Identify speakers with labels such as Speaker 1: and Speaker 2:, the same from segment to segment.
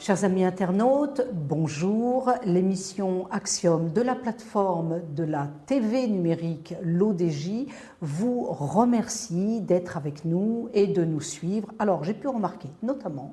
Speaker 1: Chers amis internautes, bonjour. L'émission Axiom de la plateforme de la TV numérique l'ODJ vous remercie d'être avec nous et de nous suivre. Alors, j'ai pu remarquer notamment,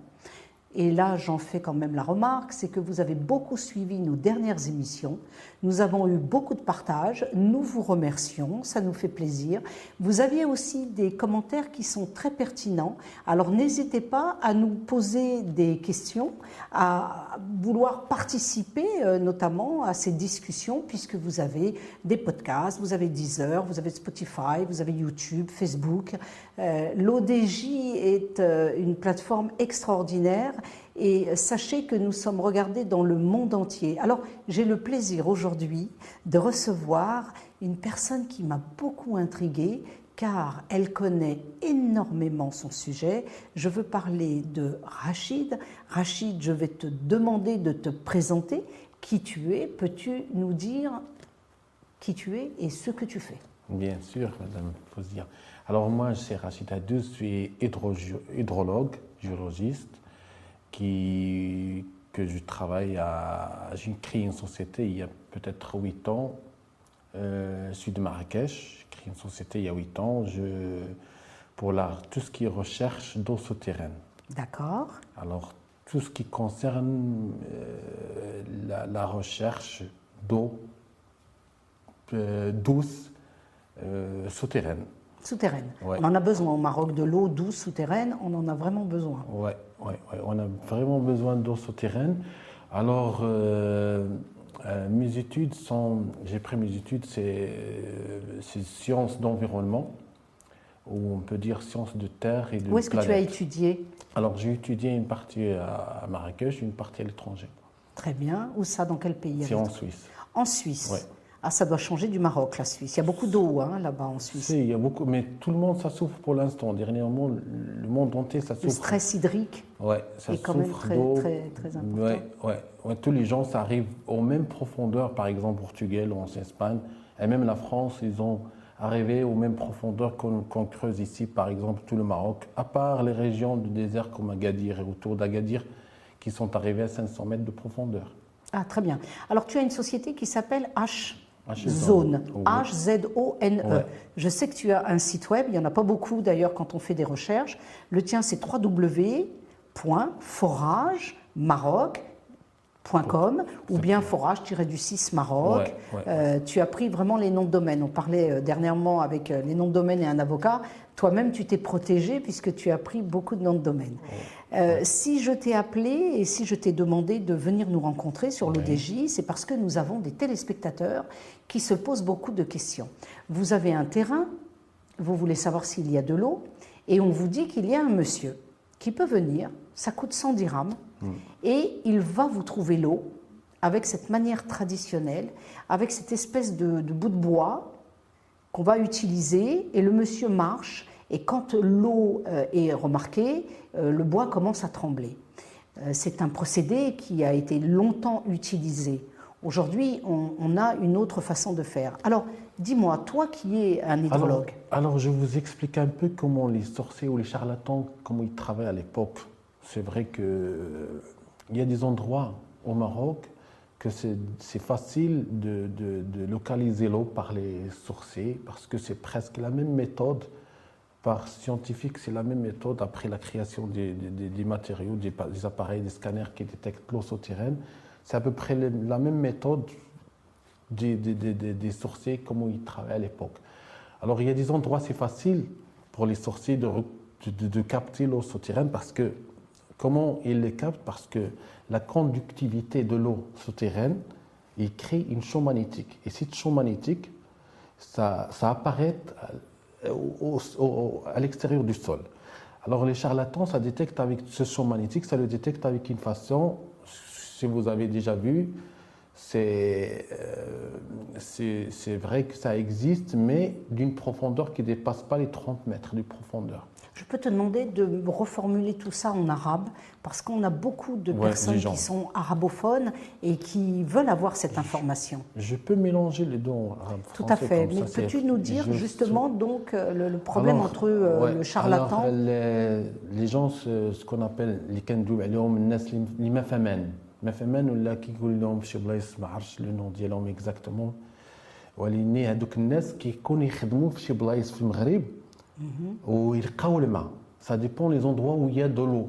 Speaker 1: et là j'en fais quand même la remarque, c'est que vous avez beaucoup suivi nos dernières émissions. Nous avons eu beaucoup de partages, nous vous remercions, ça nous fait plaisir. Vous aviez aussi des commentaires qui sont très pertinents, alors n'hésitez pas à nous poser des questions, à vouloir participer notamment à ces discussions, puisque vous avez des podcasts, vous avez Deezer, vous avez Spotify, vous avez YouTube, Facebook. L'ODJ est une plateforme extraordinaire et sachez que nous sommes regardés dans le monde entier. Alors, j'ai le plaisir aujourd'hui de recevoir une personne qui m'a beaucoup intriguée car elle connaît énormément son sujet. Je veux parler de Rachid. Rachid, je vais te demander de te présenter. Qui tu es? Peux-tu nous dire qui tu es et ce que tu fais?
Speaker 2: Bien sûr, Madame Fouzière. Alors moi, c'est Rachid Hadou, je suis hydrologue, géologiste, que je travaille j'ai créé une société il y a peut-être 8 ans. Je suis de Marrakech, j'ai créé une société il y a 8 ans pour tout ce qui est recherche d'eau souterraine.
Speaker 1: D'accord.
Speaker 2: Alors, tout ce qui concerne la recherche d'eau douce souterraine.
Speaker 1: Souterraine.
Speaker 2: Ouais.
Speaker 1: On en a besoin au Maroc de l'eau douce souterraine, on en a vraiment besoin.
Speaker 2: Oui, on a vraiment besoin d'eau souterraine. Alors, j'ai pris mes études, c'est sciences d'environnement, ou on peut dire sciences de terre et de planète.
Speaker 1: Où est-ce que tu as étudié?
Speaker 2: Alors, j'ai étudié une partie à Marrakech, une partie à l'étranger.
Speaker 1: Très bien. Où ça? Dans quel pays?
Speaker 2: C'est en Suisse.
Speaker 1: En Suisse.
Speaker 2: Ouais.
Speaker 1: Ah, ça doit changer du Maroc, la Suisse. Il y a beaucoup d'eau là-bas en Suisse.
Speaker 2: Si, il y a beaucoup, mais tout le monde, ça souffre pour l'instant. Dernièrement, le monde entier, ça souffre.
Speaker 1: Le stress hydrique
Speaker 2: ça
Speaker 1: est quand même très important.
Speaker 2: Ouais, tous les gens, ça arrive aux mêmes profondeurs, par exemple, Portugal ou en Espagne, et même la France, ils ont arrivé aux mêmes profondeurs qu'on creuse ici, par exemple, tout le Maroc, à part les régions du désert comme Agadir et autour d'Agadir, qui sont arrivés à 500 mètres de profondeur.
Speaker 1: Ah, très bien. Alors, tu as une société qui s'appelle Zone,
Speaker 2: Oui.
Speaker 1: H-Z-O-N-E.
Speaker 2: Ouais.
Speaker 1: Je sais que tu as un site web, il n'y en a pas beaucoup d'ailleurs quand on fait des recherches. Le tien, c'est www.foragemaroc.com ou bien forage-du-6 Maroc. Tu as pris vraiment les noms de domaine. On parlait dernièrement avec les noms de domaine et un avocat. Toi-même, tu t'es protégé puisque tu as pris beaucoup de noms de domaine. Si je t'ai appelé et si je t'ai demandé de venir nous rencontrer sur l'ODJ, c'est parce que nous avons des téléspectateurs qui se posent beaucoup de questions. Vous avez un terrain, vous voulez savoir s'il y a de l'eau, et on vous dit qu'il y a un monsieur qui peut venir, ça coûte 100 dirhams, et il va vous trouver l'eau avec cette manière traditionnelle, avec cette espèce de bout de bois qu'on va utiliser, et le monsieur marche, et quand l'eau est remarquée, le bois commence à trembler. C'est un procédé qui a été longtemps utilisé. Aujourd'hui, on a une autre façon de faire. Alors, dis-moi, toi qui es un hydrologue.
Speaker 2: Alors, je vous explique un peu comment les sorciers ou les charlatans, comment ils travaillent à l'époque. C'est vrai qu'il y a des endroits au Maroc que c'est facile de localiser l'eau par les sorciers parce que c'est presque la même méthode. Par scientifique, c'est la même méthode après la création des matériaux, des appareils, des scanners qui détectent l'eau souterraine. C'est à peu près la même méthode des sorciers, comment ils travaillaient à l'époque. Alors, il y a des endroits, c'est facile pour les sorciers de capter l'eau souterraine parce que, comment ils les captent? Parce que la conductivité de l'eau souterraine, il crée une champ magnétique. Et cette champ magnétique, ça apparaît à l'extérieur du sol. Alors les charlatans, ça détecte avec ce champ magnétique, ça le détecte avec une façon, si vous avez déjà vu, c'est vrai que ça existe, mais d'une profondeur qui ne dépasse pas les 30 mètres de profondeur.
Speaker 1: Je peux te demander de reformuler tout ça en arabe, parce qu'on a beaucoup de personnes qui sont arabophones et qui veulent avoir cette information.
Speaker 2: Je peux mélanger les deux en arabe français.
Speaker 1: Tout à fait, mais peux-tu nous dire justement donc le problème entre le charlatan?
Speaker 2: Les gens, ce qu'on appelle les كندوب عليهم الناس اللي ما فهمان ولا كيقول لهم في شي بلايص ما عرفتش لو نون ديالهم اكزاكتومون، ولكن هذوك الناس كيكونوا يخدموا في شي بلايص في المغرب ويلقاو الماء. Ça dépend les endroits où il y a de l'eau.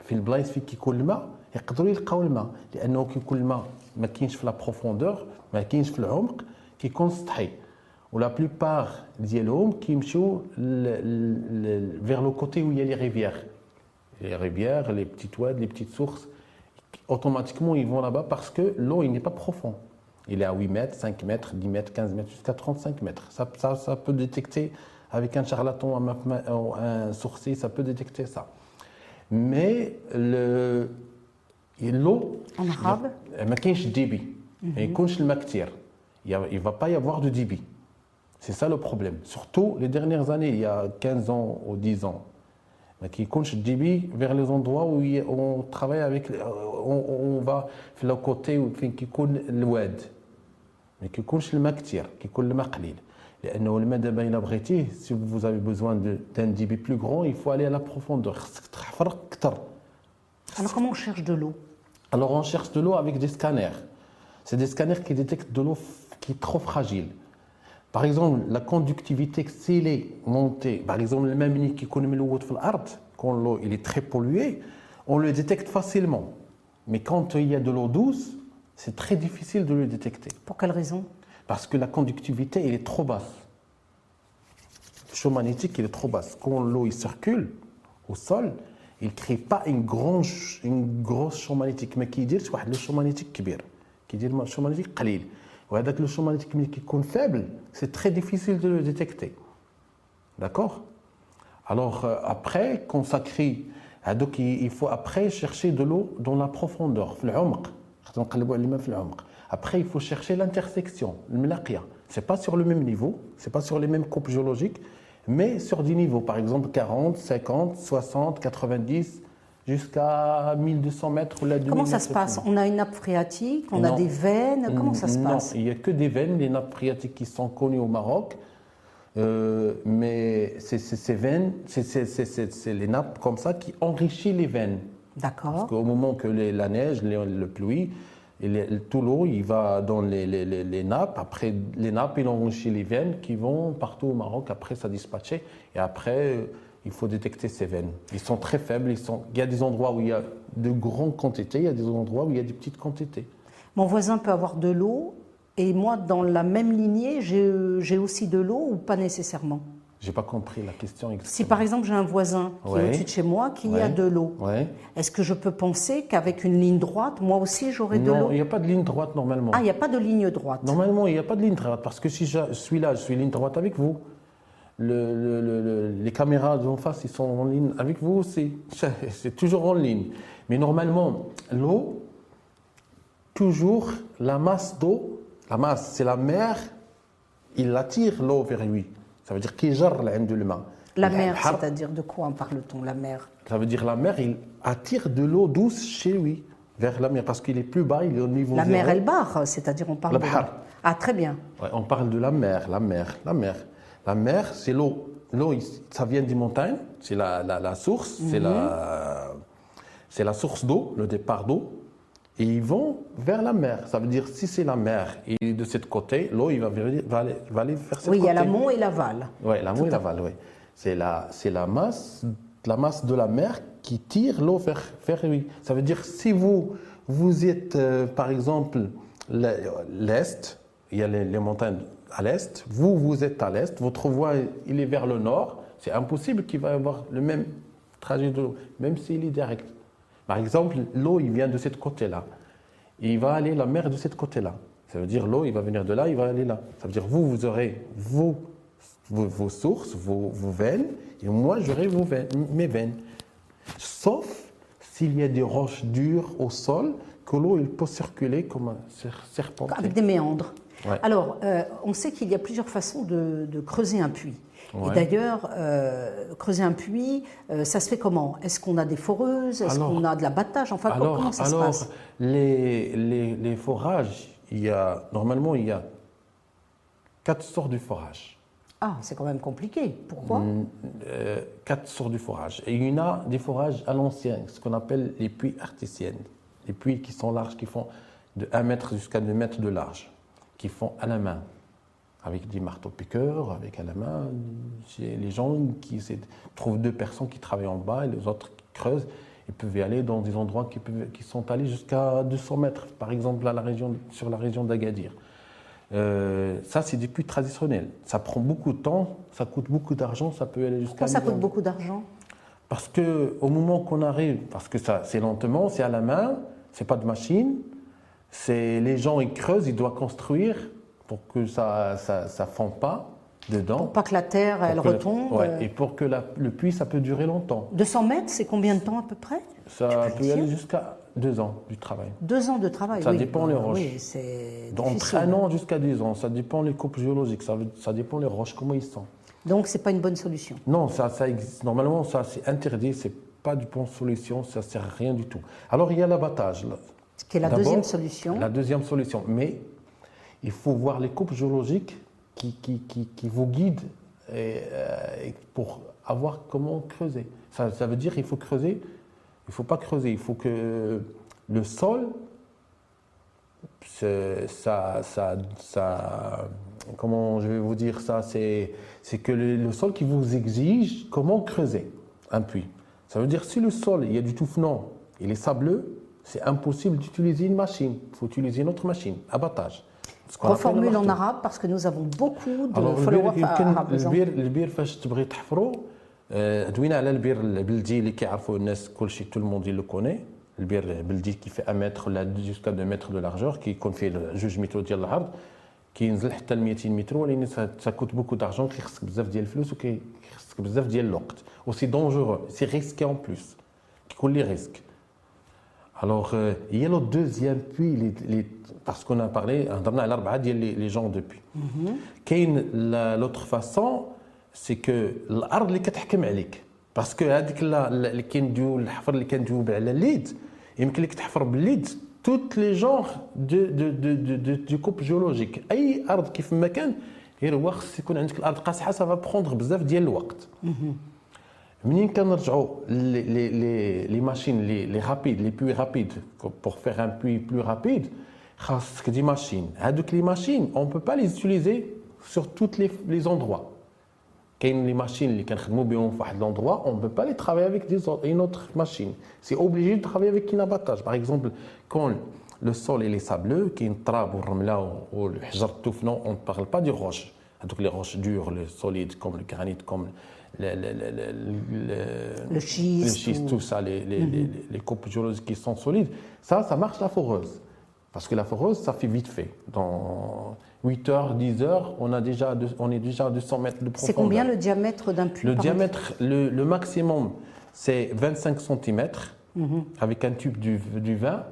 Speaker 2: في البلايص فين كيكون الماء يقدروا يلقاو الماء، لانه كيكون الماء ما كاينش في لا بروفوندور، ما كاينش في العمق، كيكون سطحي. ولا بلوبار ديالهم كيمشيو vers le côté où il y a les rivières. Les rivières, les petites ouades, les petites sources, automatiquement ils vont là-bas parce que l'eau il n'est pas profond. Il est à 8 mètres, 5 mètres, 10 mètres, 15 mètres, jusqu'à 35 mètres. Ça peut détecter, avec un charlatan, un sourcier, ça peut détecter ça. Mais l'eau,
Speaker 1: en arabe,
Speaker 2: ما كاينش débit. ما يكونش الماء كتير. Il va pas y avoir de débit. C'est ça le problème. Surtout les dernières années, il y a 15 ans ou 10 ans. Mais qui compte débit vers les endroits où on travaille avec, on va في le côté où فين كيكون الواد. Mais qui compte le ماء كتير, كيكون الماء قليل. لأنه الماء دابا إلا بغيتيه, si vous avez besoin d'un débit plus grand, il faut aller à la profondeur. خصك تحفر أكثر.
Speaker 1: Alors comment on cherche de l'eau?
Speaker 2: Alors on cherche de l'eau avec des scanners. C'est des scanners qui détectent de l'eau qui est trop fragile. Par exemple, la conductivité, s'il est monté, par exemple, le même qui connaît l'eau de l'art, quand l'eau il est très polluée, on le détecte facilement. Mais quand il y a de l'eau douce, c'est très difficile de le détecter.
Speaker 1: Pour quelle raison?
Speaker 2: Parce que la conductivité, elle est trop basse. Le champ magnétique, il est trop basse. Quand l'eau il circule au sol, il ne crée pas une grosse champ magnétique. Mais qui dit que le champ magnétique كبير. Qui dit le champ magnétique قليل. وهذاك le champ magnétique qui est faible, c'est très difficile de le détecter. D'accord? Alors après, consacrer, donc il faut après chercher de l'eau dans la profondeur, في العمق. Après, il faut chercher l'intersection, le melakia. Ce n'est pas sur le même niveau, ce n'est pas sur les mêmes coupes géologiques, mais sur des niveaux, par exemple 40, 50, 60, 90, jusqu'à 1200 mètres ou la 2000
Speaker 1: Comment ça se passe? On a une nappe phréatique, on a des veines, comment ça se passe?
Speaker 2: Non, il n'y a que des veines, les nappes phréatiques qui sont connues au Maroc, mais ces veines, c'est les nappes comme ça qui enrichissent les veines.
Speaker 1: D'accord.
Speaker 2: Parce qu'au moment que la neige, le pluie, tout l'eau, il va dans les nappes. Après, les nappes, il enrichit les veines qui vont partout au Maroc. Après, ça dispatche. Et après, il faut détecter ces veines. Ils sont très faibles. Il y a des endroits où il y a de grandes quantités. Il y a des endroits où il y a des petites quantités.
Speaker 1: Mon voisin peut avoir de l'eau. Et moi, dans la même lignée, j'ai aussi de l'eau ou pas nécessairement?
Speaker 2: Je n'ai pas compris la question exactement.
Speaker 1: Si par exemple j'ai un voisin qui est au-dessus de chez moi qui a de l'eau, est-ce que je peux penser qu'avec une ligne droite, moi aussi j'aurai de l'eau?
Speaker 2: Non, il n'y a pas de ligne droite normalement.
Speaker 1: Ah, il n'y a pas de ligne droite?
Speaker 2: Normalement, il n'y a pas de ligne droite parce que si je suis là, je suis ligne droite avec vous. Les caméras d'en face, ils sont en ligne avec vous aussi. C'est toujours en ligne. Mais normalement, l'eau, toujours la masse d'eau, la masse, c'est la mer, il attire l'eau vers lui. Ça veut dire qu'il gère l'eau.
Speaker 1: La mer, c'est-à-dire de quoi en parle-t-on, la mer?
Speaker 2: Ça veut dire la mer, il attire de l'eau douce chez lui, vers la mer, parce qu'il est plus bas, il est au niveau
Speaker 1: la
Speaker 2: zéro.
Speaker 1: mer El-Bahr, c'est-à-dire on parle de... Ah, très bien.
Speaker 2: Ouais, on parle de la mer. La mer, c'est l'eau. L'eau, ça vient des montagnes, c'est la source, c'est la source d'eau, le départ d'eau. Et ils vont vers la mer. Ça veut dire, si c'est la mer et de ce côté, l'eau, il va aller vers ce côté.
Speaker 1: Oui, il y a l'amont et l'aval.
Speaker 2: Oui, l'amont et l'aval, oui. C'est la masse de la mer qui tire l'eau vers lui. Ça veut dire, si vous êtes, par exemple, l'est, il y a les montagnes à l'est, vous êtes à l'est, votre voie, il est vers le nord, c'est impossible qu'il va y avoir le même trajet de l'eau, même s'il est direct. Par exemple, l'eau, il vient de ce côté-là. Il va aller la mer de ce côté-là. Ça veut dire l'eau, il va venir de là, il va aller là. Ça veut dire vous aurez vos sources, vos veines, et moi, j'aurai mes veines. Sauf s'il y a des roches dures au sol que l'eau il peut circuler comme un serpent.
Speaker 1: Avec des méandres.
Speaker 2: Ouais.
Speaker 1: Alors, on sait qu'il y a plusieurs façons de creuser un puits.
Speaker 2: Ouais.
Speaker 1: Et d'ailleurs, creuser un puits, ça se fait comment? Est-ce qu'on a des foreuses? Est-ce qu'on a de l'abattage? Enfin, comment ça se passe?
Speaker 2: Les forages, normalement, il y a 4 sortes de forages.
Speaker 1: Ah, c'est quand même compliqué. Pourquoi?
Speaker 2: 4 sortes de forages. Et il y en a des forages à l'ancien, ce qu'on appelle les puits artisiens. Les puits qui sont larges, qui font de 1 mètre jusqu'à 2 mètres de large, qui font à la main, avec des marteaux-piqueurs, avec à la main. Les gens qui trouvent 2 personnes qui travaillent en bas et les autres qui creusent. Ils peuvent y aller dans des endroits qui sont allés jusqu'à 200 mètres, par exemple sur la région d'Agadir. Ça, c'est des puits traditionnels. Ça prend beaucoup de temps, ça coûte beaucoup d'argent, ça peut aller jusqu'à...
Speaker 1: Pourquoi ça coûte beaucoup d'argent?
Speaker 2: Parce qu'au moment qu'on arrive, parce que ça, c'est lentement, c'est à la main, c'est pas de machine, les gens ils creusent, ils doivent construire pour que ça ne fonde pas dedans.
Speaker 1: Pour pas que la terre, elle retombe.
Speaker 2: Ouais, et pour que le puits, ça peut durer longtemps.
Speaker 1: 200 mètres, c'est combien de temps à peu près?
Speaker 2: Ça peut aller jusqu'à 2 ans du travail.
Speaker 1: 2 ans de travail,
Speaker 2: Ça
Speaker 1: oui.
Speaker 2: dépend les roches.
Speaker 1: Oui, c'est
Speaker 2: Entre
Speaker 1: difficile.
Speaker 2: 1 an jusqu'à 2 ans, ça dépend les coupes géologiques, ça dépend les roches, comment ils sont.
Speaker 1: Donc, c'est pas une bonne solution.
Speaker 2: Non, ça existe. Normalement, ça c'est interdit, c'est pas du bonne solution, ça sert à rien du tout. Alors il y a l'abattage.
Speaker 1: Ce qui est la
Speaker 2: D'abord,
Speaker 1: deuxième solution.
Speaker 2: La deuxième solution, mais il faut voir les coupes géologiques qui vous guident pour avoir comment creuser. Ça veut dire qu'il faut creuser, il ne faut pas creuser, il faut que le sol, comment je vais vous dire ça, c'est que le sol qui vous exige comment creuser un puits. Ça veut dire si le sol, il y a du touffement, il est sableux, c'est impossible d'utiliser une machine. Il faut utiliser une autre machine, abattage.
Speaker 1: Reformule en arabe parce que nous avons beaucoup de followers arabes.
Speaker 2: البير فاش تبغي تحفروا دوينا على البير البلدي اللي كيعرفوا الناس كلشي tout le monde il le connaît. البير البلدي qui fait 1 mètre jusqu'à 2 mètres de largeur كيكون فيه 2 متر ديال العرض كينزل حتى ل 200 متر ولكن ça coûte beaucoup d'argent كيخصك بزاف ديال الفلوس وكيخصك بزاف ديال الوقت. وسي dangereux, c'est risqué en plus. كيكون لي risque. Alors, il y a le deuxième puits, parce qu'on a parlé, on a l'arba les gens depuis. L'autre façon, c'est que l'art اللي كتحكم عليك. Parce que هذيك اللي كنديو الحفر اللي كنديو على الليد يمكن لك تحفر بالليد toutes les genres de coupe géologique. اي ارض كيف ما كان غير هو خص يكون عندك الارض قاصحه ça va prendre بزاف ديال الوقت. منين كنرجعوا les machines les rapides les puits rapides pour faire un puits plus rapide خاصك des machines هذوك les machines on peut pas les utiliser sur tous les endroits كاين les machines اللي كنخدموا بهم في واحد l'endroit on peut pas les travailler avec une autre machine c'est obligé de travailler avec un abattage par exemple quand le sol il est sableux كاين التراب والرمله والحجر التوفنون on ne parle pas des roches هذوك les roches dures les solides comme le granit comme
Speaker 1: le schiste,
Speaker 2: tout ça, les coupes géologiques qui sont solides, ça marche la foreuse. Parce que la foreuse, ça fait vite fait. Dans 8 heures, 10 heures, on est déjà à 200 mètres de profondeur.
Speaker 1: C'est combien le diamètre d'un puits?
Speaker 2: Le diamètre, le maximum, c'est 25 cm avec un tube du vin.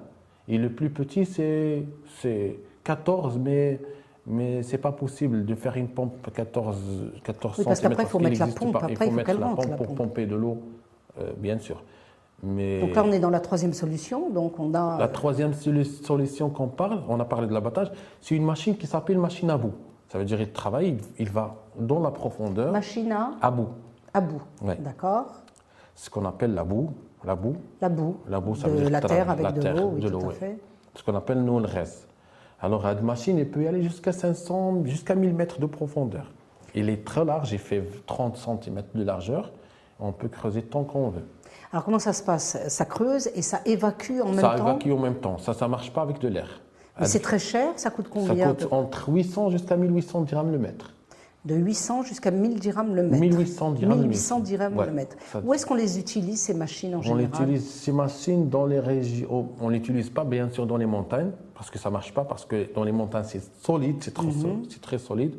Speaker 2: Et le plus petit, c'est 14, mais ce n'est pas possible de faire une pompe 14 cm.
Speaker 1: Parce qu'après, il faut mettre la pompe. Après,
Speaker 2: il faut mettre la pompe pour pomper de l'eau, bien sûr. Mais
Speaker 1: donc là, on est dans la troisième solution. Donc on a...
Speaker 2: La troisième solution qu'on parle, on a parlé de l'abattage, c'est une machine qui s'appelle machine à bout. Ça veut dire qu'il travaille, il va dans la profondeur.
Speaker 1: Machine
Speaker 2: à bout.
Speaker 1: À bout,
Speaker 2: ouais.
Speaker 1: D'accord.
Speaker 2: Ce qu'on appelle la boue. La boue, ça veut dire
Speaker 1: la terre avec
Speaker 2: la
Speaker 1: de
Speaker 2: terre,
Speaker 1: l'eau, oui,
Speaker 2: de
Speaker 1: tout
Speaker 2: l'eau,
Speaker 1: à fait.
Speaker 2: Ce qu'on appelle nous le reste. Alors, cette machine, elle peut aller jusqu'à 500, jusqu'à 1000 mètres de profondeur. Il est très large, il fait 30 cm de largeur. On peut creuser tant qu'on veut.
Speaker 1: Alors, comment ça se passe? Ça creuse et ça évacue en même temps?
Speaker 2: Ça évacue en même temps. Ça ne marche pas avec de l'air.
Speaker 1: Mais c'est très cher, ça coûte combien?
Speaker 2: Ça coûte entre 800 jusqu'à 1800 dirhams le mètre.
Speaker 1: De 800 jusqu'à 1000 dirhams le mètre.
Speaker 2: 1800 dirhams,
Speaker 1: 1800 dirhams
Speaker 2: ouais,
Speaker 1: le mètre.
Speaker 2: Ça...
Speaker 1: Où est-ce qu'on les utilise, ces machines, en général?
Speaker 2: On utilise ces machines dans les régions. On ne l'utilise pas, bien sûr, dans les montagnes, parce que ça ne marche pas, parce que dans les montagnes, c'est solide, c'est très solide.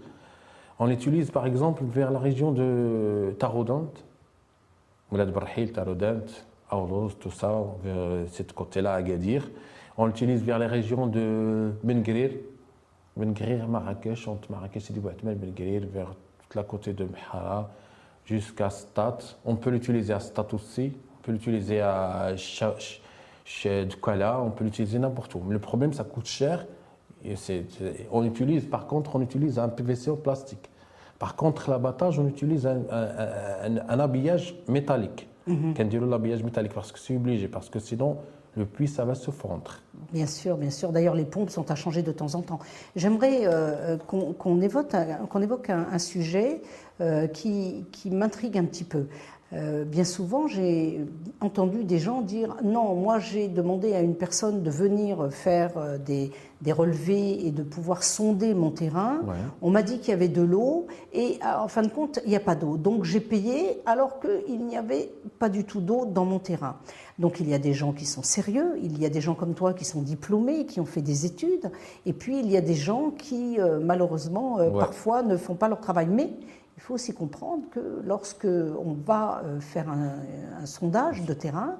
Speaker 2: On l'utilise, par exemple, vers la région de Taroudant, Moulad Barhil, Taroudant, Aoulouz, tout ça, vers ce côté-là, Agadir. On l'utilise vers les régions de Ben Guerir, Marrakech, entre Marrakech et Bouatmel, Ben Guerir, vers toute la côté de Mhara, jusqu'à Stade. On peut l'utiliser à Stade aussi, on peut l'utiliser à Douala, on peut l'utiliser n'importe où. Mais le problème, ça coûte cher. Et par contre, on utilise un PVC en plastique. Par contre, l'abattage, on utilise un habillage métallique. Qu'on dit l'habillage métallique, parce que c'est obligé, parce que sinon, le puits, ça va se fondre.
Speaker 1: Bien sûr, bien sûr. D'ailleurs, les pompes sont à changer de temps en temps. J'aimerais qu'on évoque un sujet qui m'intrigue un petit peu. Bien souvent, j'ai entendu des gens dire « Non, moi j'ai demandé à une personne de venir faire des relevés et de pouvoir sonder mon terrain.
Speaker 2: Ouais.
Speaker 1: On m'a dit qu'il y avait de l'eau et en fin de compte, il n'y a pas d'eau. Donc j'ai payé alors qu'il n'y avait pas du tout d'eau dans mon terrain. » Donc il y a des gens qui sont sérieux, il y a des gens comme toi qui sont diplômés, qui ont fait des études, et puis il y a des gens qui malheureusement parfois ne font pas leur travail. Mais il faut aussi comprendre que lorsque on va faire un sondage de terrain,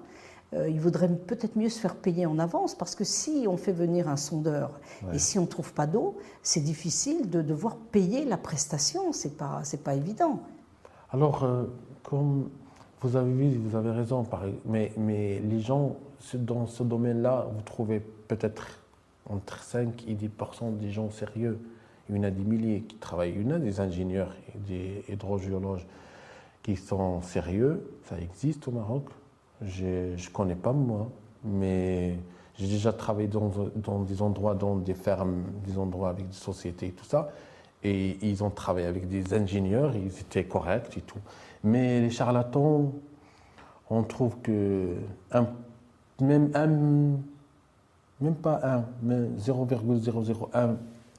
Speaker 1: il vaudrait peut-être mieux se faire payer en avance, parce que si on fait venir un sondeur et si on ne trouve pas d'eau, c'est difficile de devoir payer la prestation, c'est pas évident.
Speaker 2: Alors, comme vous avez vu, vous avez raison, mais les gens dans ce domaine-là, vous trouvez peut-être entre 5 et 10% des gens sérieux. Il y en a des milliers qui travaillent. Il y en a des ingénieurs et des hydrogéologues qui sont sérieux. Ça existe au Maroc. Je ne connais pas moi, mais j'ai déjà travaillé dans des endroits, dans des fermes, des endroits avec des sociétés et tout ça. Et ils ont travaillé avec des ingénieurs, ils étaient corrects et tout. Mais les charlatans, on trouve que même pas un, mais 0,001.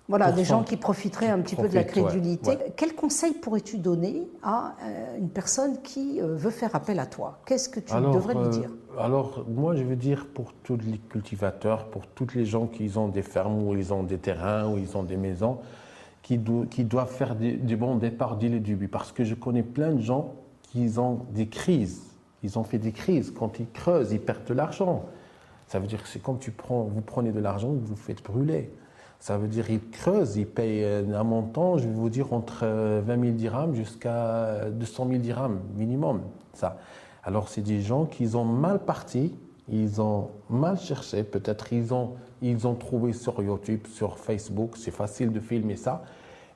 Speaker 1: Voilà, des gens qui profiteraient un petit peu de la crédulité.
Speaker 2: Ouais.
Speaker 1: Quel conseil pourrais-tu donner à une personne qui veut faire appel à toi? Qu'est-ce que tu devrais lui dire?
Speaker 2: Alors, moi, je veux dire pour tous les cultivateurs, pour tous les gens qui ont des fermes, ou ils ont des terrains, ou ils ont des maisons, qui doivent faire du bon départ dès le début. Parce que je connais plein de gens qui ont des crises. Ils ont fait des crises. Quand ils creusent, ils perdent de l'argent. Ça veut dire que c'est comme vous prenez de l'argent, vous vous faites brûler. Ça veut dire qu'ils creusent, ils payent un montant, je vais vous dire, entre 20 000 dirhams jusqu'à 200 000 dirhams minimum. Ça. Alors, c'est des gens qui ont mal parti, ils ont mal cherché, peut-être ils ont trouvé sur YouTube, sur Facebook, c'est facile de filmer ça.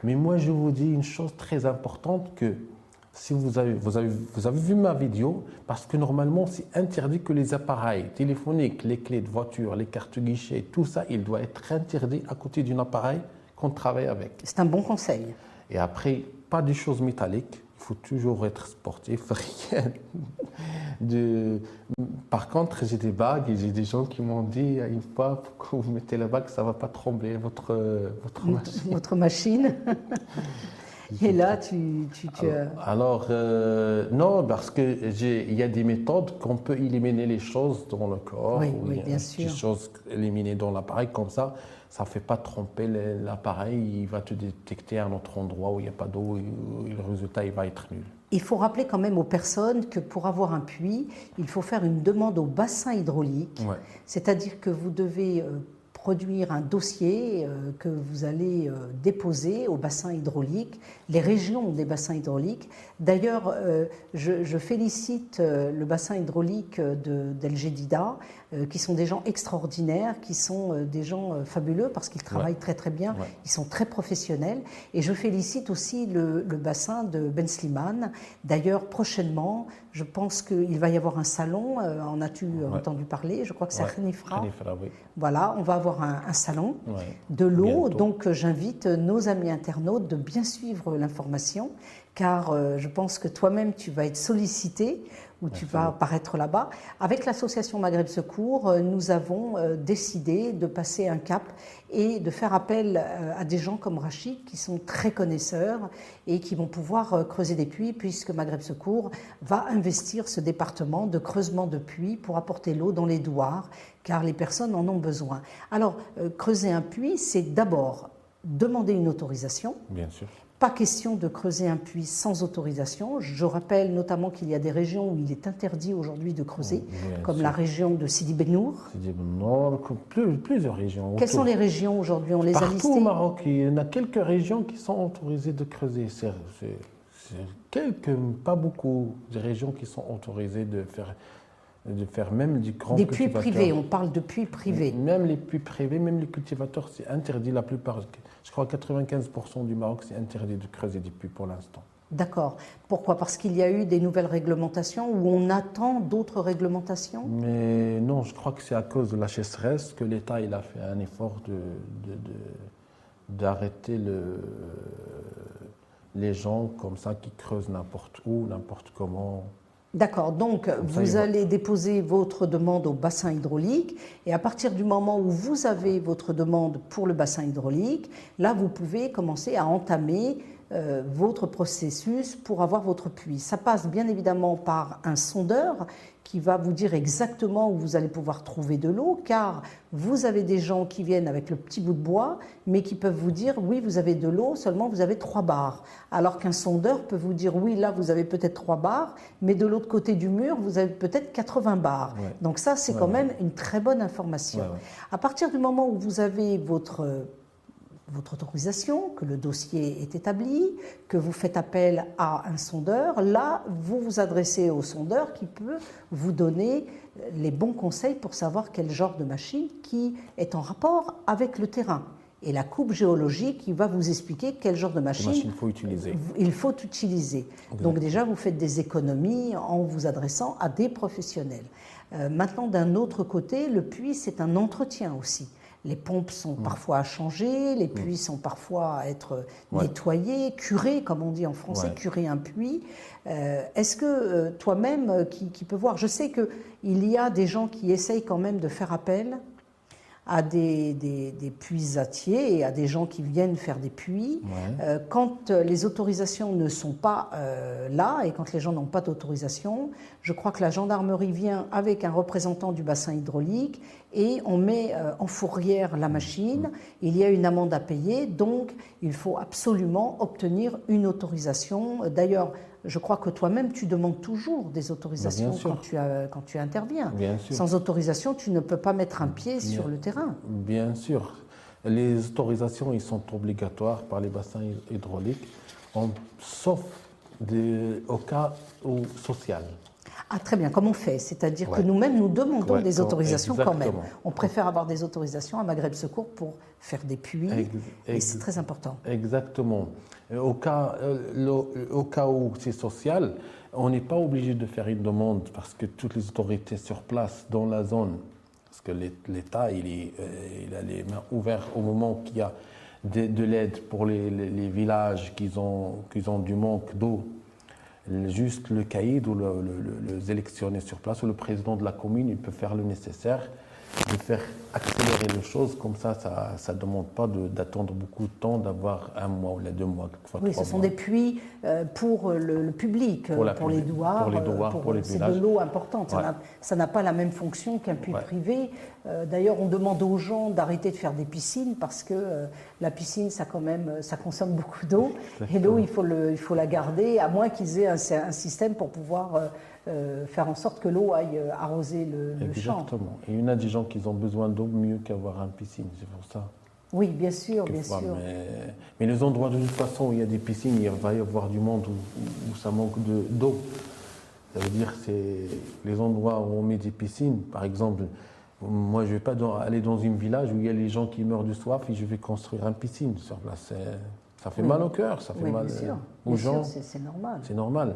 Speaker 2: Mais moi, je vous dis une chose très importante, que si vous avez vu ma vidéo, parce que normalement, c'est interdit que les appareils téléphoniques, les clés de voiture, les cartes guichet, tout ça, il doit être interdit à côté d'un appareil qu'on travaille avec.
Speaker 1: C'est un bon conseil.
Speaker 2: Et après, pas de choses métalliques. Il faut toujours être sportif. Par contre, j'ai des bagues et j'ai des gens qui m'ont dit une fois, quand vous mettez la bague, ça ne va pas trembler, votre machine.
Speaker 1: Votre machine. Et là,
Speaker 2: Alors, non, parce qu'il y a des méthodes qu'on peut éliminer les choses dans le corps.
Speaker 1: Oui, bien sûr.
Speaker 2: Des choses éliminées dans l'appareil, comme ça ne fait pas tromper l'appareil. Il va te détecter à un autre endroit où il n'y a pas d'eau et le résultat il va être nul.
Speaker 1: Il faut rappeler quand même aux personnes que pour avoir un puits, il faut faire une demande au bassin hydraulique.
Speaker 2: Ouais.
Speaker 1: C'est-à-dire que vous devez produire un dossier que vous allez déposer au bassin hydraulique, les régions des bassins hydrauliques. D'ailleurs, je félicite le bassin hydraulique d'El Jadida, qui sont des gens extraordinaires, qui sont des gens fabuleux parce qu'ils travaillent très très bien, ils sont très professionnels. Et je félicite aussi le bassin de Ben Slimane. D'ailleurs, prochainement, je pense qu'il va y avoir un salon, en as-tu entendu parler? Je crois que c'est à Khenifra.
Speaker 2: Oui.
Speaker 1: Voilà, on va avoir un salon de l'eau, donc j'invite nos amis internautes de bien suivre l'information, car je pense que toi-même tu vas être sollicité ou tu vas apparaître là-bas. Avec l'association Maghreb Secours, nous avons décidé de passer un cap et de faire appel à des gens comme Rachid qui sont très connaisseurs et qui vont pouvoir creuser des puits, puisque Maghreb Secours va investir ce département de creusement de puits pour apporter l'eau dans les douars, car les personnes en ont besoin. Alors, creuser un puits, c'est d'abord demander une autorisation.
Speaker 2: Bien sûr.
Speaker 1: pas question de creuser un puits sans autorisation. Je rappelle notamment qu'il y a des régions où il est interdit aujourd'hui de creuser, comme la région de Sidi Ben Nour.
Speaker 2: Sidi Ben Nour, plusieurs régions.
Speaker 1: Quelles sont les régions aujourd'hui? On les a listées.
Speaker 2: Partout au Maroc, il y en a quelques régions qui sont autorisées de creuser. C'est quelques, pas beaucoup, de régions qui sont autorisées de faire même du grand
Speaker 1: cultivateur. Des puits privés, on parle de puits privés.
Speaker 2: Même les puits privés, même les cultivateurs, c'est interdit. La plupart, je crois 95% du Maroc, c'est interdit de creuser des puits pour l'instant.
Speaker 1: D'accord. Pourquoi? Parce qu'il y a eu des nouvelles réglementations ou on attend d'autres réglementations?
Speaker 2: Mais non, je crois que c'est à cause de la sécheresse que l'État il a fait un effort d'arrêter les gens comme ça qui creusent n'importe où, n'importe comment.
Speaker 1: D'accord, donc vous allez déposer votre demande au bassin hydraulique et à partir du moment où vous avez votre demande pour le bassin hydraulique, là vous pouvez commencer à entamer votre processus pour avoir votre puits. Ça passe bien évidemment par un sondeur qui va vous dire exactement où vous allez pouvoir trouver de l'eau, car vous avez des gens qui viennent avec le petit bout de bois, mais qui peuvent vous dire oui, vous avez de l'eau, seulement vous avez 3 bars. Alors qu'un sondeur peut vous dire oui, là vous avez peut-être 3 bars, mais de l'autre côté du mur, vous avez peut-être 80 bars. Ouais. Donc ça, c'est quand même une très bonne information. À partir du moment où vous avez votre autorisation, que le dossier est établi, que vous faites appel à un sondeur, là, vous vous adressez au sondeur qui peut vous donner les bons conseils pour savoir quel genre de machine qui est en rapport avec le terrain. Et la coupe géologique qui va vous expliquer quel genre de machine
Speaker 2: il faut utiliser.
Speaker 1: Exactement. Donc déjà, vous faites des économies en vous adressant à des professionnels. Maintenant, d'un autre côté, le puits, c'est un entretien aussi. Les pompes sont parfois à changer, les puits sont parfois à être nettoyés, curés, comme on dit en français, curer un puits. Est-ce que toi-même, qui peux voir, je sais qu'il y a des gens qui essayent quand même de faire appel à des puisatiers et à des gens qui viennent faire des puits. Quand les autorisations ne sont pas là et quand les gens n'ont pas d'autorisation, je crois que la gendarmerie vient avec un représentant du bassin hydraulique et on met en fourrière la machine. Il y a une amende à payer, donc il faut absolument obtenir une autorisation. D'ailleurs, je crois que toi-même, tu demandes toujours des autorisations quand tu interviens. Sans autorisation, tu ne peux pas mettre un pied sur le terrain.
Speaker 2: Bien sûr. Les autorisations, ils sont obligatoires par les bassins hydrauliques, sauf au cas social.
Speaker 1: Ah, très bien, comme on fait, c'est-à-dire que nous-mêmes, nous demandons des autorisations quand même. On préfère avoir des autorisations à Maghreb Secours pour faire des puits, et c'est très important.
Speaker 2: Exactement. Au cas où c'est social, on n'est pas obligé de faire une demande parce que toutes les autorités sur place, dans la zone, parce que l'État, il a les mains ouvertes au moment qu'il y a de l'aide pour les villages qui ont du manque d'eau. Juste le caïd ou le sélectionné sur place ou le président de la commune, il peut faire le nécessaire de faire accélérer les choses. Comme ça ne demande pas d'attendre beaucoup de temps, d'avoir 1 mois ou 2 mois, quelquefois 3 mois.
Speaker 1: Oui, ce sont des puits pour le public, pour les douars,
Speaker 2: pour les
Speaker 1: c'est
Speaker 2: villages.
Speaker 1: de l'eau importante. Ça n'a pas la même fonction qu'un puits privé. D'ailleurs, on demande aux gens d'arrêter de faire des piscines parce que la piscine, ça consomme beaucoup d'eau. Et l'eau, il faut la garder, à moins qu'ils aient un système pour pouvoir faire en sorte que l'eau aille arroser le champ.
Speaker 2: Exactement. Et il y en a des gens qui ont besoin d'eau mieux qu'avoir une piscine, c'est pour ça.
Speaker 1: Oui, bien sûr, bien sûr.
Speaker 2: Mais les endroits de toute façon où il y a des piscines, il va y avoir du monde où ça manque d'eau. Ça veut dire que c'est les endroits où on met des piscines. Par exemple, moi je ne vais pas aller dans un village où il y a les gens qui meurent de soif et je vais construire une piscine sur place. Ça fait mal au cœur, ça fait mal aux gens.
Speaker 1: C'est normal.
Speaker 2: C'est normal.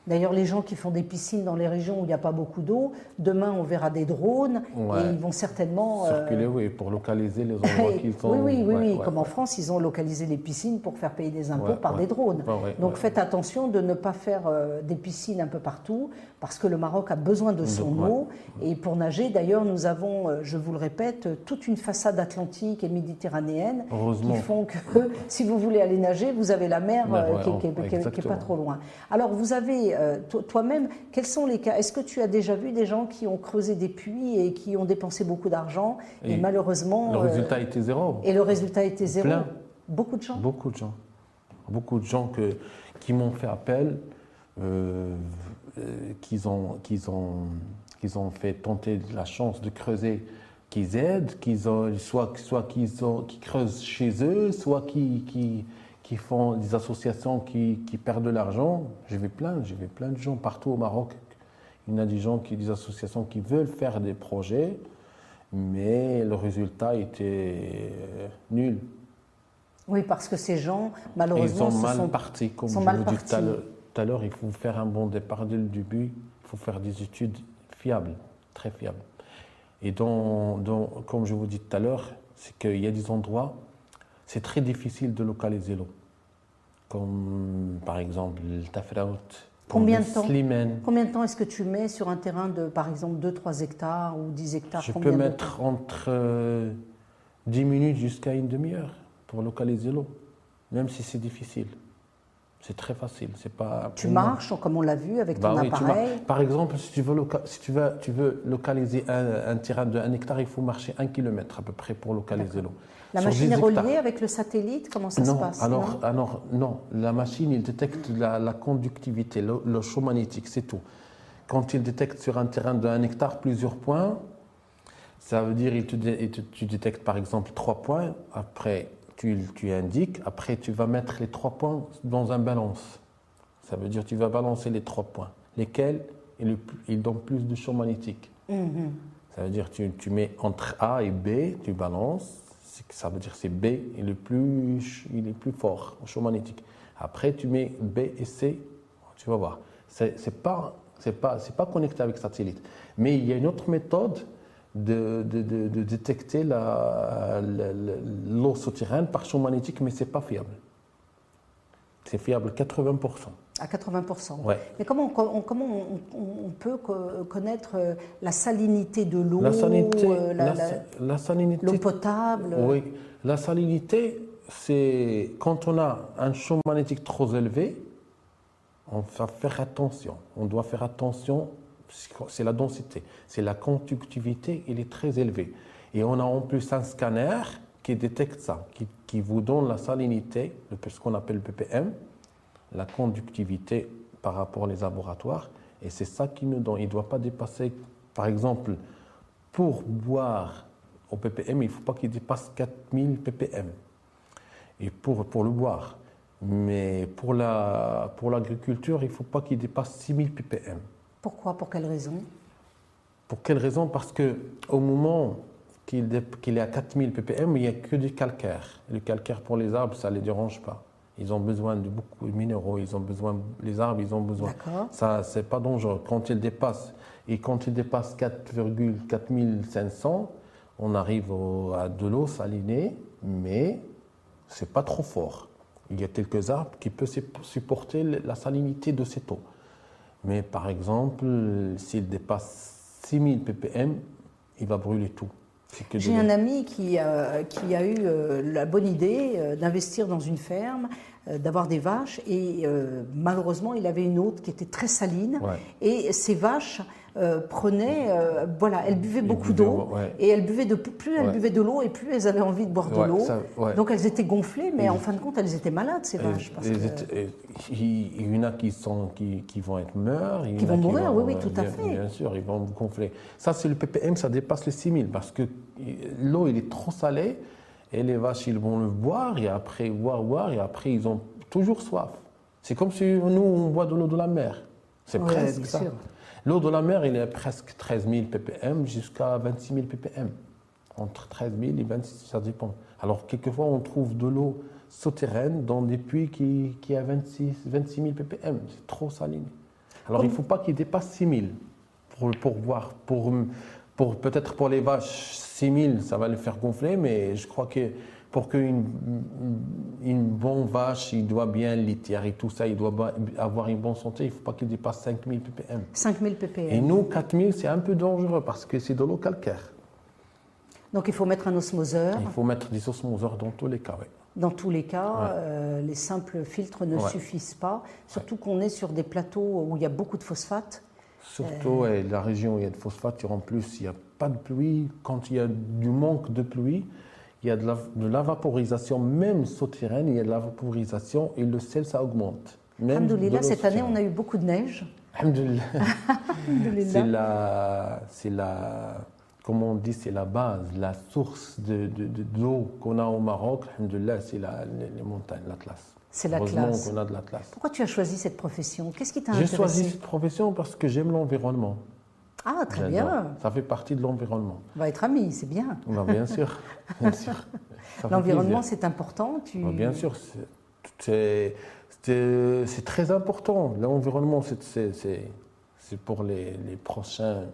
Speaker 1: D'ailleurs, les gens qui font des piscines dans les régions où il n'y a pas beaucoup d'eau, demain on verra des drones et ils vont certainement
Speaker 2: circuler, pour localiser les endroits qu'ils sont.
Speaker 1: Oui, comme en France, ils ont localisé les piscines pour faire payer des impôts par des drones. Donc faites attention de ne pas faire des piscines un peu partout, parce que le Maroc a besoin de son eau. Et pour nager, d'ailleurs, nous avons, je vous le répète, toute une façade atlantique et méditerranéenne qui font que si vous voulez aller nager, vous avez la mer qui n'est pas trop loin. Alors vous avez toi-même, quels sont les cas? Est-ce que tu as déjà vu des gens qui ont creusé des puits et qui ont dépensé beaucoup d'argent et malheureusement...
Speaker 2: Le résultat était zéro.
Speaker 1: Et le résultat était zéro.
Speaker 2: Plein.
Speaker 1: Beaucoup de gens?
Speaker 2: Beaucoup de gens. Beaucoup de gens qui m'ont fait appel, qu'ils ont fait tenter la chance de creuser, qu'ils aident, soit qu'ils creusent chez eux, soit qui font des associations qui perdent de l'argent. J'ai vu plein de gens partout au Maroc. Il y en a des associations qui veulent faire des projets, mais le résultat était nul.
Speaker 1: Oui, parce que ces gens, malheureusement,
Speaker 2: ils sont mal partis. Comme je vous dis tout à l'heure, il faut faire un bon départ dès le début. Il faut faire des études fiables, très fiables. Et comme je vous dis tout à l'heure, c'est qu'il y a des endroits, c'est très difficile de localiser l'eau. Comme par exemple le Tafraout,
Speaker 1: Combien
Speaker 2: Slimane.
Speaker 1: Combien de temps est-ce que tu mets sur un terrain de, par exemple, 2-3 hectares ou 10 hectares?
Speaker 2: Je peux mettre entre 10 minutes jusqu'à une demi-heure pour localiser l'eau, même si c'est difficile. C'est très facile. C'est pas.
Speaker 1: Tu marches, comme on l'a vu, avec ton appareil.
Speaker 2: Par exemple, si tu veux localiser un terrain de 1 hectare, il faut marcher 1 kilomètre à peu près pour localiser l'eau.
Speaker 1: La machine est reliée avec le satellite? Comment ça se passe?
Speaker 2: Non, la machine, il détecte la conductivité, le champ magnétique, c'est tout. Quand il détecte sur un terrain de 1 hectare plusieurs points, ça veut dire tu détectes par exemple 3 points, après tu indiques, après tu vas mettre les 3 points dans un balance. Ça veut dire tu vas balancer les 3 points, lesquels ils donnent plus de champ magnétique. Ça veut dire tu mets entre A et B, tu balances. Ça veut dire que B il est plus fort au champ magnétique. Après, tu mets B et C, tu vas voir. C'est pas connecté avec satellite. Mais il y a une autre méthode de détecter l'eau souterraine par champ magnétique, mais c'est pas fiable. C'est fiable 80%.
Speaker 1: À 80%.
Speaker 2: Ouais.
Speaker 1: Mais comment on peut connaître la salinité de l'eau,
Speaker 2: la salinité,
Speaker 1: l'eau potable?
Speaker 2: Oui, la salinité, c'est quand on a un champ magnétique trop élevé, on va faire attention. On doit faire attention, c'est la densité, c'est la conductivité, elle est très élevée. Et on a en plus un scanner qui détecte ça, qui vous donne la salinité, ce qu'on appelle le ppm, la conductivité par rapport aux laboratoires, et c'est ça qui nous donne. Il ne doit pas dépasser, par exemple, pour boire au ppm, il ne faut pas qu'il dépasse 4000 ppm, et pour le boire. Mais pour l'agriculture, il ne faut pas qu'il dépasse 6000 ppm.
Speaker 1: Pourquoi? Pour quelle raison?
Speaker 2: Pour quelle raison? Parce qu'au moment qu'il est à 4000 ppm, il n'y a que du calcaire. Et le calcaire pour les arbres, ça ne les dérange pas. Ils ont besoin de beaucoup de minéraux, les arbres, ils ont besoin. Ça, c'est pas dangereux. Quand il dépasse 4,4500, on arrive à de l'eau salinée, mais c'est pas trop fort. Il y a quelques arbres qui peuvent supporter la salinité de cette eau. Mais par exemple, s'il dépasse 6000 ppm, il va brûler tout.
Speaker 1: J'ai un ami qui a eu la bonne idée d'investir dans une ferme, d'avoir des vaches, et malheureusement il avait une eau qui était très saline, et ces vaches elles buvaient beaucoup d'eau, et elles buvaient plus elles buvaient de l'eau, et plus elles avaient envie de boire de l'eau. Donc elles étaient gonflées, mais en fin de compte elles étaient malades, ces vaches.
Speaker 2: Il y en a qui vont être morts,
Speaker 1: qui vont mourir, oui, tout à fait.
Speaker 2: Bien sûr, ils vont gonfler. Ça, c'est le ppm, ça dépasse les 6000, parce que l'eau, elle est trop salée, et les vaches, ils vont le boire, et après, boire, et après, ils ont toujours soif. C'est comme si nous, on boit de l'eau de la mer. C'est presque ça. L'eau de la mer, elle est presque 13 000 ppm jusqu'à 26 000 ppm. Entre 13 000 et 26 000, ça dépend. Alors, quelquefois, on trouve de l'eau souterraine dans des puits qui a 26 000 ppm. C'est trop saliné. Alors, il ne faut pas qu'il dépasse 6 000 pour boire. Peut-être pour les vaches, 6 000, ça va les faire gonfler, mais je crois que pour qu'une bonne vache, il doit bien litière et tout ça, il doit avoir une bonne santé, il ne faut pas qu'il dépasse 5 000 ppm.
Speaker 1: 5 000 ppm.
Speaker 2: Et nous, 4 000, c'est un peu dangereux parce que c'est de l'eau calcaire.
Speaker 1: Donc il faut mettre un osmoseur.
Speaker 2: Il faut mettre des osmoseurs dans tous les cas, oui.
Speaker 1: Dans tous les cas, les simples filtres ne suffisent pas, surtout qu'on est sur des plateaux où il y a beaucoup de phosphate.
Speaker 2: Surtout la région où il y a de phosphate, en plus, il n'y a pas de pluie. Quand il y a du manque de pluie, il y a de la vaporisation, même souterraine, il y a de la vaporisation et le sel, ça augmente. Même
Speaker 1: Alhamdoulilah, cette année, on a eu beaucoup de neige.
Speaker 2: Alhamdoulilah.
Speaker 1: Alhamdoulilah.
Speaker 2: Comment on dit, c'est la base, la source d'eau qu'on a au Maroc. Alhamdoulilah, c'est les montagnes, l'Atlas.
Speaker 1: C'est la
Speaker 2: Heureusement
Speaker 1: classe.
Speaker 2: qu'on a de l'Atlas.
Speaker 1: Pourquoi tu as choisi cette profession? Qu'est-ce qui t'a
Speaker 2: J'ai
Speaker 1: intéressé?
Speaker 2: choisi cette profession parce que j'aime l'environnement.
Speaker 1: Ah, très
Speaker 2: J'adore.
Speaker 1: bien.
Speaker 2: Ça fait partie de l'environnement.
Speaker 1: On va être amis, c'est bien.
Speaker 2: Ben, bien sûr, bien sûr. Ça fait
Speaker 1: L'environnement,
Speaker 2: plaisir.
Speaker 1: c'est important.
Speaker 2: Ben, bien sûr, c'est très important. L'environnement, c'est pour les prochaines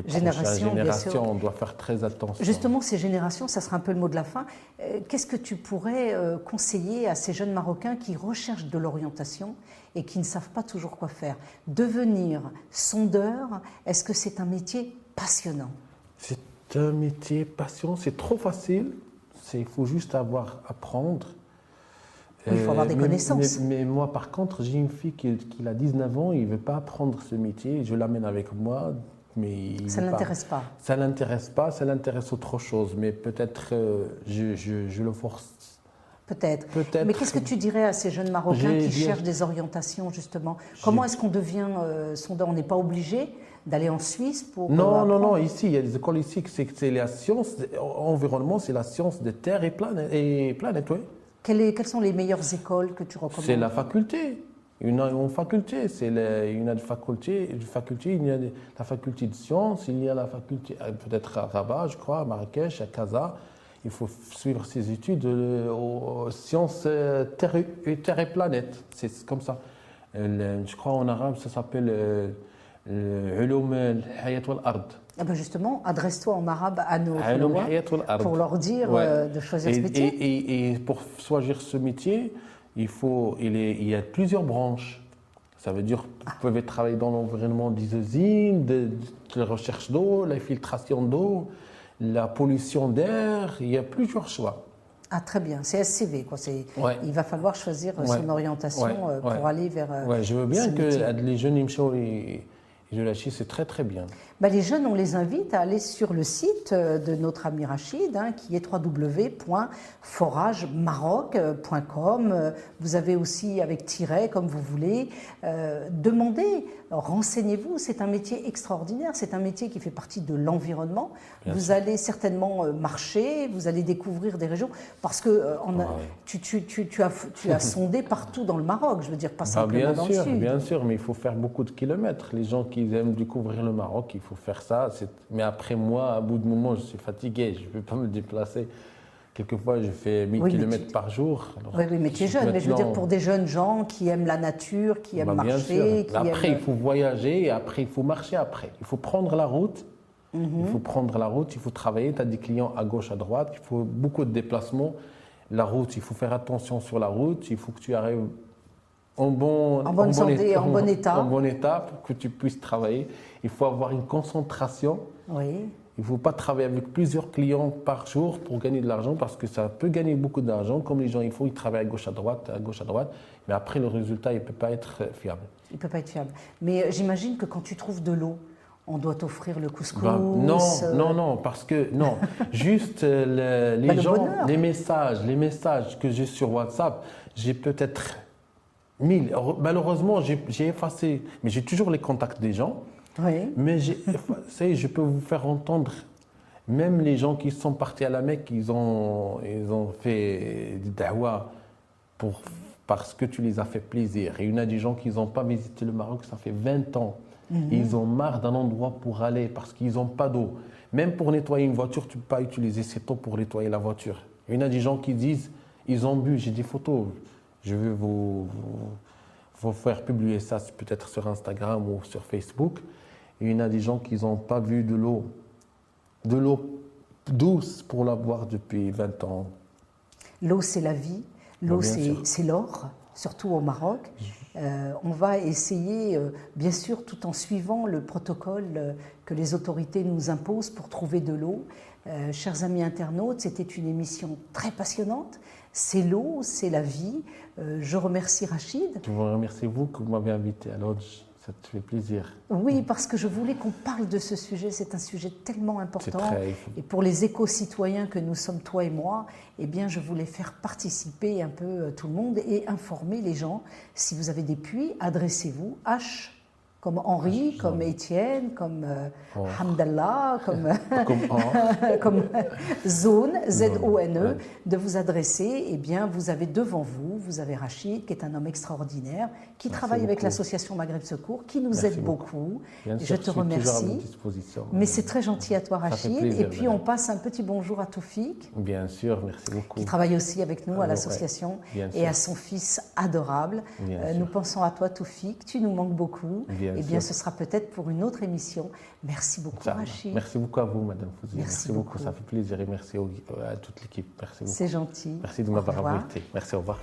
Speaker 1: Génération, bien sûr.
Speaker 2: générations. On doit faire très attention.
Speaker 1: Justement, ces générations, ça sera un peu le mot de la fin. Qu'est-ce que tu pourrais conseiller à ces jeunes Marocains qui recherchent de l'orientation et qui ne savent pas toujours quoi faire? Devenir sondeur, est-ce que c'est un métier passionnant?
Speaker 2: C'est un métier passionnant, c'est trop facile. Il faut juste apprendre.
Speaker 1: Il faut avoir des connaissances.
Speaker 2: Mais moi, par contre, j'ai une fille qui a 19 ans, il ne veut pas apprendre ce métier. Je l'amène avec moi. Mais
Speaker 1: ça ne l'intéresse pas.
Speaker 2: Ça ne l'intéresse pas, ça l'intéresse autre chose. Mais peut-être je le force.
Speaker 1: Peut-être. Mais qu'est-ce que tu dirais à ces jeunes Marocains qui cherchent des orientations, justement? Comment est-ce qu'on devient sondeur? On n'est pas obligé d'aller en Suisse pour...
Speaker 2: Non. Ici, il y a des écoles ici, c'est la science, environnement, c'est la science des terres et planètes, oui.
Speaker 1: Quelles sont les meilleures écoles que tu recommandes?
Speaker 2: C'est la faculté. Il y a une faculté, il y a la faculté de sciences, il y a la faculté, peut-être à Rabat, je crois, à Marrakech, à Casa. Il faut suivre ses études aux sciences terre et planète. C'est comme ça. Je crois en arabe, ça s'appelle Ulum al-Hayat wal-Ard.
Speaker 1: Ah ben justement, adresse-toi en arabe à nos followers pour leur dire de choisir ce métier.
Speaker 2: Et pour choisir ce métier, il y a plusieurs branches. Ça veut dire que vous pouvez travailler dans l'environnement des usines, de la recherche d'eau, la filtration d'eau, la pollution d'air. Il y a plusieurs choix.
Speaker 1: Ah, très bien. C'est SCV, quoi. Il va falloir choisir son orientation pour aller vers.
Speaker 2: Je veux bien que les jeunes Imcho et c'est très très bien.
Speaker 1: Les jeunes, on les invite à aller sur le site de notre ami Rachid, qui est www.foragemaroc.com. Vous avez aussi avec tiret, comme vous voulez. Demandez, renseignez-vous. C'est un métier extraordinaire. C'est un métier qui fait partie de l'environnement. Vous allez certainement marcher, vous allez découvrir des régions, parce que tu as sondé partout dans le Maroc. Je veux dire, pas simplement dans le sud.
Speaker 2: Bien sûr, mais il faut faire beaucoup de kilomètres. Les gens qui aiment découvrir le Maroc, il faut faire ça. Mais après moi, à bout de moment, je suis fatigué. Je ne peux pas me déplacer. Quelquefois, je fais 1000 km par jour. Alors,
Speaker 1: oui, mais tu es jeune. Mais je veux dire, pour des jeunes gens qui aiment la nature, qui aiment marcher.
Speaker 2: Après, il faut voyager et après, il faut marcher après. Il faut prendre la route. Il faut prendre la route, il faut travailler. Tu as des clients à gauche, à droite. Il faut beaucoup de déplacements. La route, il faut faire attention sur la route. Il faut que tu arrives en bon état pour que tu puisses travailler. Il faut avoir une concentration.
Speaker 1: Oui.
Speaker 2: Il ne faut pas travailler avec plusieurs clients par jour pour gagner de l'argent parce que ça peut gagner beaucoup d'argent. Comme les gens, ils travaillent à gauche, à droite. Mais après, le résultat, il ne peut pas être fiable.
Speaker 1: Il ne peut pas être fiable. Mais j'imagine que quand tu trouves de l'eau, on doit t'offrir le couscous.
Speaker 2: Non, parce que non. Juste les gens, les messages que j'ai sur WhatsApp, j'ai peut-être 1000. Malheureusement, j'ai effacé, mais j'ai toujours les contacts des gens.
Speaker 1: Oui.
Speaker 2: Mais je peux vous faire entendre, même les gens qui sont partis à la Mecque, ils ont fait des da'wa parce que tu les as fait plaisir. Et il y en a des gens qui n'ont pas visité le Maroc, ça fait 20 ans. Ils ont marre d'un endroit pour aller parce qu'ils n'ont pas d'eau. Même pour nettoyer une voiture, tu ne peux pas utiliser cette eau pour nettoyer la voiture. Il y en a des gens qui disent, ils ont bu, j'ai des photos. Je vais vous faire publier ça peut-être sur Instagram ou sur Facebook. Il y en a des gens qui n'ont pas vu de l'eau douce pour la boire depuis 20 ans.
Speaker 1: L'eau, c'est la vie. L'eau, c'est l'or, surtout au Maroc. On va essayer, bien sûr, tout en suivant le protocole que les autorités nous imposent pour trouver de l'eau. Chers amis internautes, c'était une émission très passionnante. C'est l'eau, c'est la vie. Je remercie Rachid.
Speaker 2: Je vous remercie, vous, que vous m'avez invité à Lodge. Ça te fait plaisir.
Speaker 1: Oui, parce que je voulais qu'on parle de ce sujet. C'est un sujet tellement important. Et pour les éco-citoyens que nous sommes, toi et moi, eh bien, je voulais faire participer un peu tout le monde et informer les gens. Si vous avez des puits, adressez-vous H comme Henri, comme Étienne, comme Hamdallah, comme, comme Zone, Z-O-N-E, de vous adresser. Eh bien, vous avez devant vous, vous avez Rachid, qui est un homme extraordinaire, qui travaille avec l'association Maghreb Secours, qui nous aide beaucoup. Je te remercie. Mais c'est très gentil à toi, Rachid. Et puis, on passe un petit bonjour à Toufik.
Speaker 2: Bien sûr, merci beaucoup.
Speaker 1: Qui travaille aussi avec nous à l'association et à son fils adorable. Nous pensons à toi, Toufik. Tu nous manques beaucoup. Eh bien, ce sera peut-être pour une autre émission. Merci beaucoup, Rachid.
Speaker 2: Merci beaucoup à vous, Madame Fouzi. Merci beaucoup, ça fait plaisir et merci à toute l'équipe. Merci beaucoup.
Speaker 1: C'est gentil.
Speaker 2: Merci de m'avoir invité. Merci, au revoir.